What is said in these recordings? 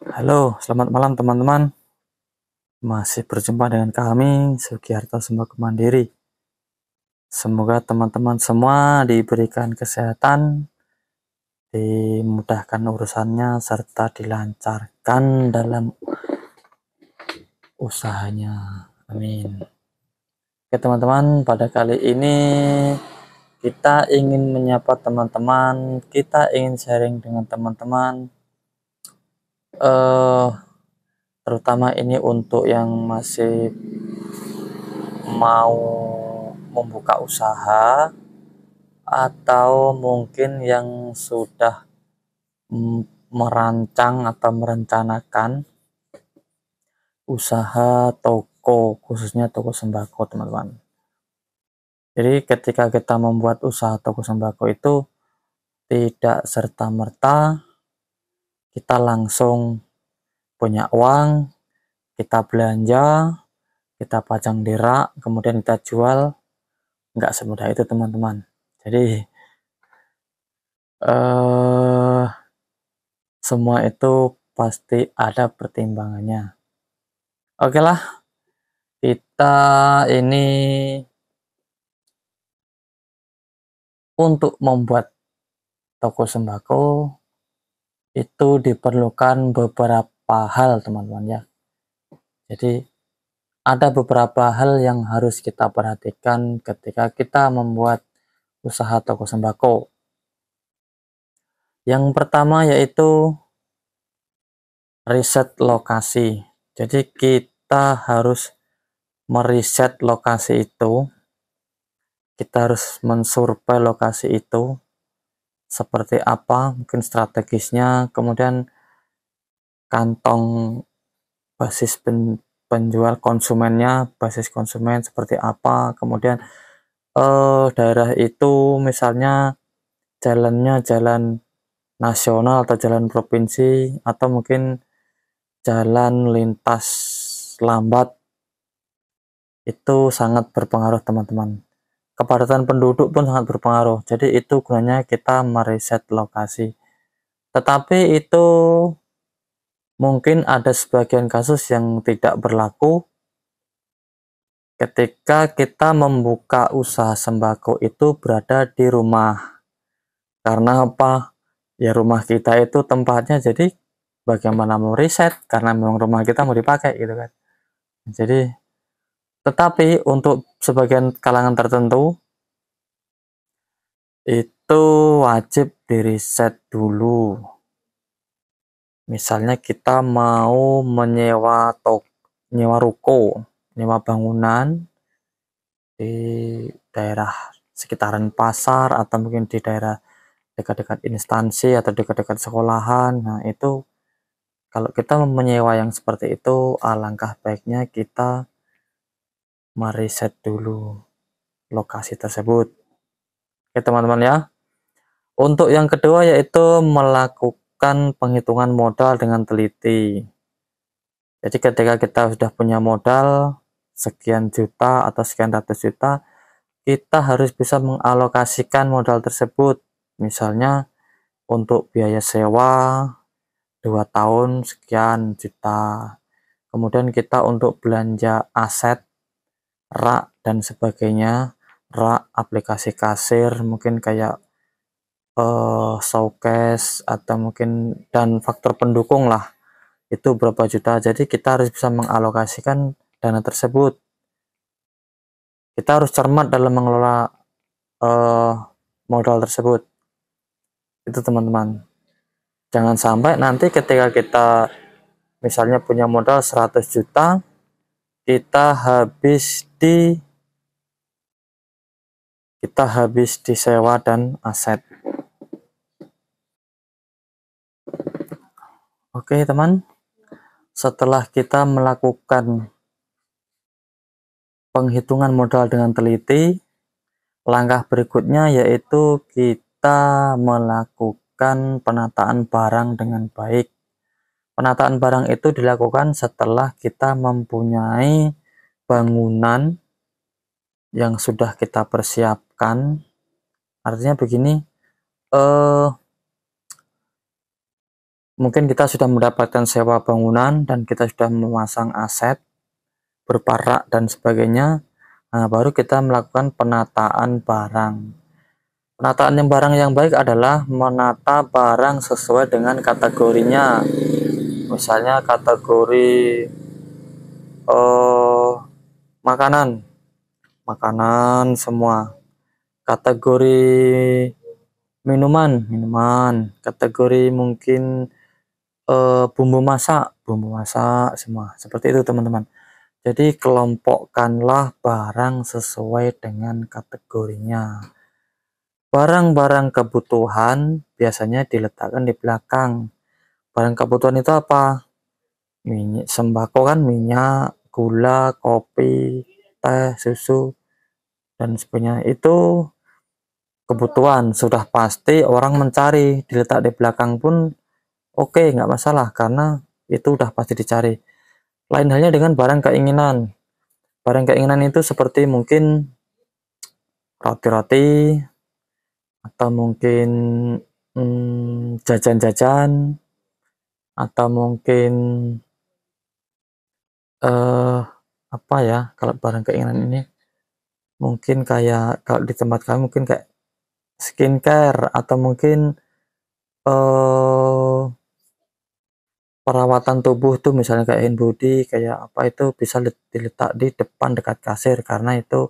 Halo, selamat malam teman-teman. Masih berjumpa dengan kami, Sugiarto Sembako Mandiri. Semoga teman-teman semua diberikan kesehatan, dimudahkan urusannya, serta dilancarkan dalam usahanya. Amin. Oke teman-teman, pada kali ini kita ingin menyapa teman-teman, kita ingin sharing dengan teman-teman. Terutama ini untuk yang masih mau membuka usaha atau mungkin yang sudah merancang atau merencanakan usaha toko, khususnya toko sembako teman-teman. Jadi ketika kita membuat usaha toko sembako itu tidak serta-merta kita langsung punya uang, kita belanja, kita pajang di rak, kemudian kita jual. Nggak semudah itu teman-teman. Jadi semua itu pasti ada pertimbangannya. Oke lah, kita ini untuk membuat toko sembako itu diperlukan beberapa hal teman-teman ya. Jadi ada beberapa hal yang harus kita perhatikan ketika kita membuat usaha toko sembako. Yang pertama yaitu riset lokasi. Jadi kita harus meriset lokasi itu, kita harus mensurvei lokasi itu seperti apa mungkin strategisnya, kemudian kantong basis penjual konsumennya, basis konsumen seperti apa, kemudian daerah itu misalnya jalannya jalan nasional atau jalan provinsi atau mungkin jalan lintas lambat, itu sangat berpengaruh teman-teman. Kepadatan penduduk pun sangat berpengaruh. Jadi itu gunanya kita meriset lokasi. Tetapi itu mungkin ada sebagian kasus yang tidak berlaku ketika kita membuka usaha sembako itu berada di rumah. Karena apa? Ya rumah kita itu tempatnya, jadi bagaimana mau riset karena memang rumah kita mau dipakai gitu kan. Jadi tetapi untuk sebagian kalangan tertentu itu wajib diriset dulu. Misalnya kita mau nyewa ruko, nyewa bangunan di daerah sekitaran pasar atau mungkin di daerah dekat-dekat instansi atau dekat-dekat sekolahan. Nah, itu kalau kita menyewa yang seperti itu, alangkah baiknya kita meriset dulu lokasi tersebut. Oke, teman-teman ya. Untuk yang kedua yaitu melakukan penghitungan modal dengan teliti. Jadi ketika kita sudah punya modal sekian juta atau sekian ratus juta, kita harus bisa mengalokasikan modal tersebut. Misalnya untuk biaya sewa 2 tahun sekian juta. Kemudian kita untuk belanja aset, rak dan sebagainya, rak, aplikasi kasir, mungkin kayak showcase atau mungkin dan faktor pendukung lah, itu berapa juta. Jadi kita harus bisa mengalokasikan dana tersebut. Kita harus cermat dalam mengelola modal tersebut. Itu teman-teman. Jangan sampai nanti ketika kita misalnya punya modal 100 juta, kita habis di sewa dan aset. Oke teman, setelah kita melakukan penghitungan modal dengan teliti, langkah berikutnya yaitu kita melakukan penataan barang dengan baik. Penataan barang itu dilakukan setelah kita mempunyai bangunan yang sudah kita persiapkan. Artinya begini, Mungkin kita sudah mendapatkan sewa bangunan dan kita sudah memasang aset berupa rak dan sebagainya. Nah, baru kita melakukan penataan barang. Penataan barang yang baik adalah menata barang sesuai dengan kategorinya. Misalnya kategori makanan, makanan semua. Kategori minuman, kategori mungkin bumbu masak semua. Seperti itu teman-teman. Jadi kelompokkanlah barang sesuai dengan kategorinya. Barang-barang kebutuhan biasanya diletakkan di belakang. Barang kebutuhan itu apa? Minyak, sembako kan, minyak, gula, kopi, teh, susu, dan sebagainya. Itu kebutuhan, sudah pasti orang mencari, diletak di belakang pun oke, nggak masalah, karena itu udah pasti dicari. Lain halnya dengan barang keinginan. Barang keinginan itu seperti mungkin roti-roti, atau mungkin jajan-jajan, atau mungkin apa ya, kalau barang keinginan ini mungkin kayak, kalau di tempat kami mungkin kayak skincare, atau mungkin perawatan tubuh tuh, misalnya kayak hand body, kayak apa, itu bisa diletak di depan dekat kasir, karena itu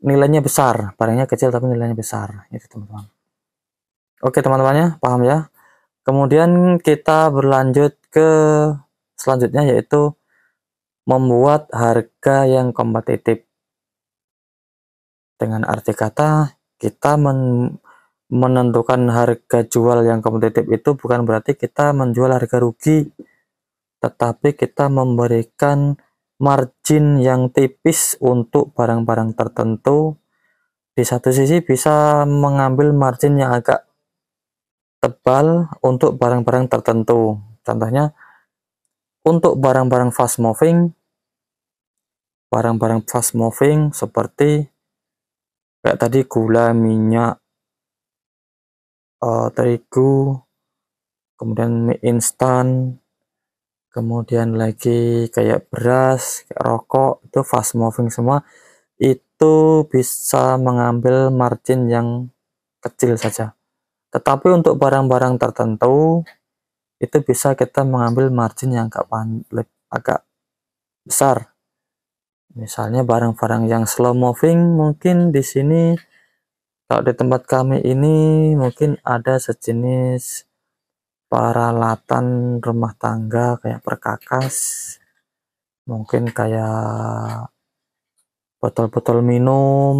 nilainya besar, barangnya kecil tapi nilainya besar, itu teman-teman. Oke teman-temannya, paham ya? Kemudian kita berlanjut ke selanjutnya, yaitu membuat harga yang kompetitif. Dengan arti kata, kita menentukan harga jual yang kompetitif itu bukan berarti kita menjual harga rugi, tetapi kita memberikan margin yang tipis untuk barang-barang tertentu. Di satu sisi bisa mengambil margin yang agak tebal untuk barang-barang tertentu. Contohnya, untuk barang-barang fast moving seperti kayak tadi gula, minyak, terigu, kemudian mie instan, kemudian lagi kayak beras, kayak rokok, itu fast moving semua, itu bisa mengambil margin yang kecil saja. Tetapi untuk barang-barang tertentu itu bisa kita mengambil margin yang agak besar. Misalnya barang-barang yang slow moving, mungkin di sini kalau di tempat kami ini mungkin ada sejenis peralatan rumah tangga kayak perkakas, mungkin kayak botol-botol minum,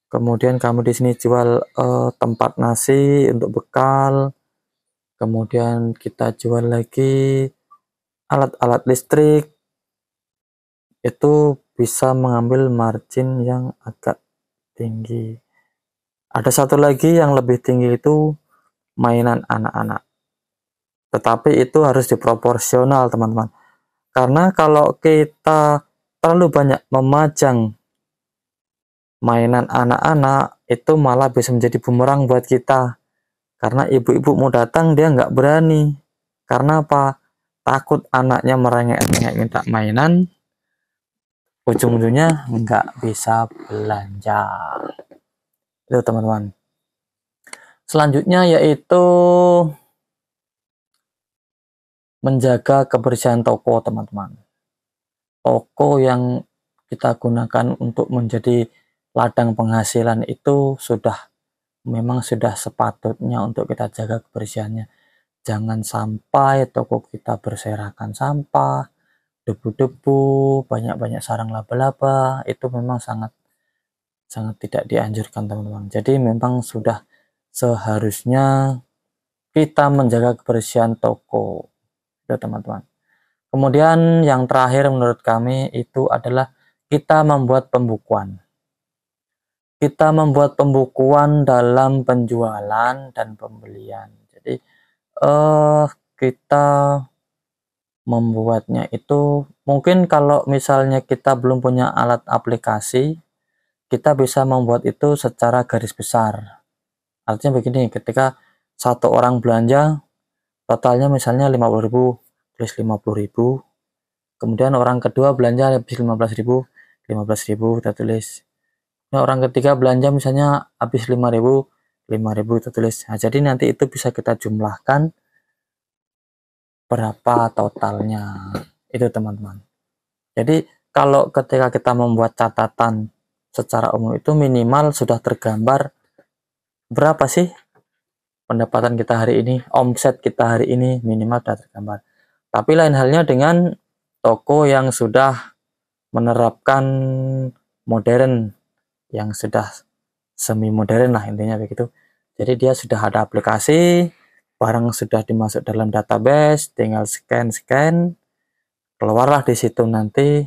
kemudian kami di sini jual tempat nasi untuk bekal, kemudian kita jual lagi alat-alat listrik, itu bisa mengambil margin yang agak tinggi. Ada satu lagi yang lebih tinggi, itu mainan anak-anak. Tetapi itu harus diproporsional teman-teman. Karena kalau kita terlalu banyak memajang mainan anak-anak, itu malah bisa menjadi bumerang buat kita. Karena ibu-ibu mau datang, dia nggak berani. Karena apa? Takut anaknya merengek-rengek minta mainan, ujung-ujungnya nggak bisa belanja. Itu teman-teman. Selanjutnya yaitu menjaga kebersihan toko teman-teman. Toko yang kita gunakan untuk menjadi ladang penghasilan itu memang sudah sepatutnya untuk kita jaga kebersihannya. Jangan sampai toko kita berserakan sampah, debu-debu, banyak-banyak sarang laba-laba, itu memang sangat tidak dianjurkan teman-teman. Jadi memang sudah seharusnya kita menjaga kebersihan toko, ya teman-teman. Kemudian yang terakhir menurut kami itu adalah kita membuat pembukuan. Kita membuat pembukuan dalam penjualan dan pembelian. Jadi kita membuatnya itu mungkin kalau misalnya kita belum punya alat aplikasi, kita bisa membuat itu secara garis besar. Artinya begini, ketika satu orang belanja totalnya misalnya 50.000, tulis 50.000. Kemudian orang kedua belanja habis 15.000, 15.000 kita tulis. Nah, orang ketiga belanja misalnya habis 5.000, 5.000 kita tulis. Nah, jadi nanti itu bisa kita jumlahkan berapa totalnya. Itu teman-teman. Jadi kalau ketika kita membuat catatan secara umum itu minimal sudah tergambar berapa sih pendapatan kita hari ini, omset kita hari ini minimal sudah tergambar. Tapi lain halnya dengan toko yang sudah menerapkan modern, yang sudah semi modern lah intinya begitu. Jadi dia sudah ada aplikasi, barang sudah dimasuk dalam database, tinggal scan, keluarlah di situ nanti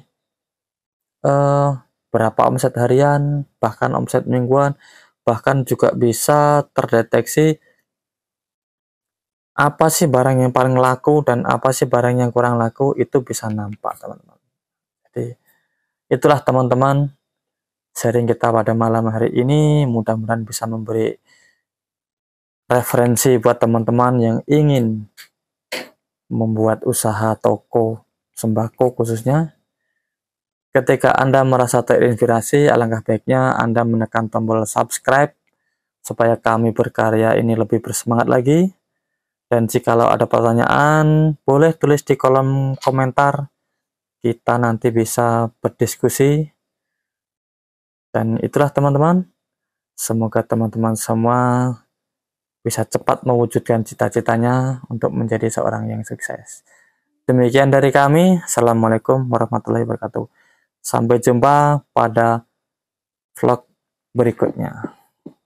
berapa omset harian, bahkan omset mingguan, bahkan juga bisa terdeteksi apa sih barang yang paling laku dan apa sih barang yang kurang laku, itu bisa nampak teman-teman. Jadi itulah teman-teman sharing kita pada malam hari ini, mudah-mudahan bisa memberi referensi buat teman-teman yang ingin membuat usaha toko sembako khususnya. Ketika Anda merasa terinspirasi, alangkah baiknya Anda menekan tombol subscribe supaya kami berkarya ini lebih bersemangat lagi. Dan jikalau ada pertanyaan, boleh tulis di kolom komentar. Kita nanti bisa berdiskusi. Dan itulah teman-teman. Semoga teman-teman semua bisa cepat mewujudkan cita-citanya untuk menjadi seorang yang sukses. Demikian dari kami. Assalamualaikum warahmatullahi wabarakatuh. Sampai jumpa pada vlog berikutnya.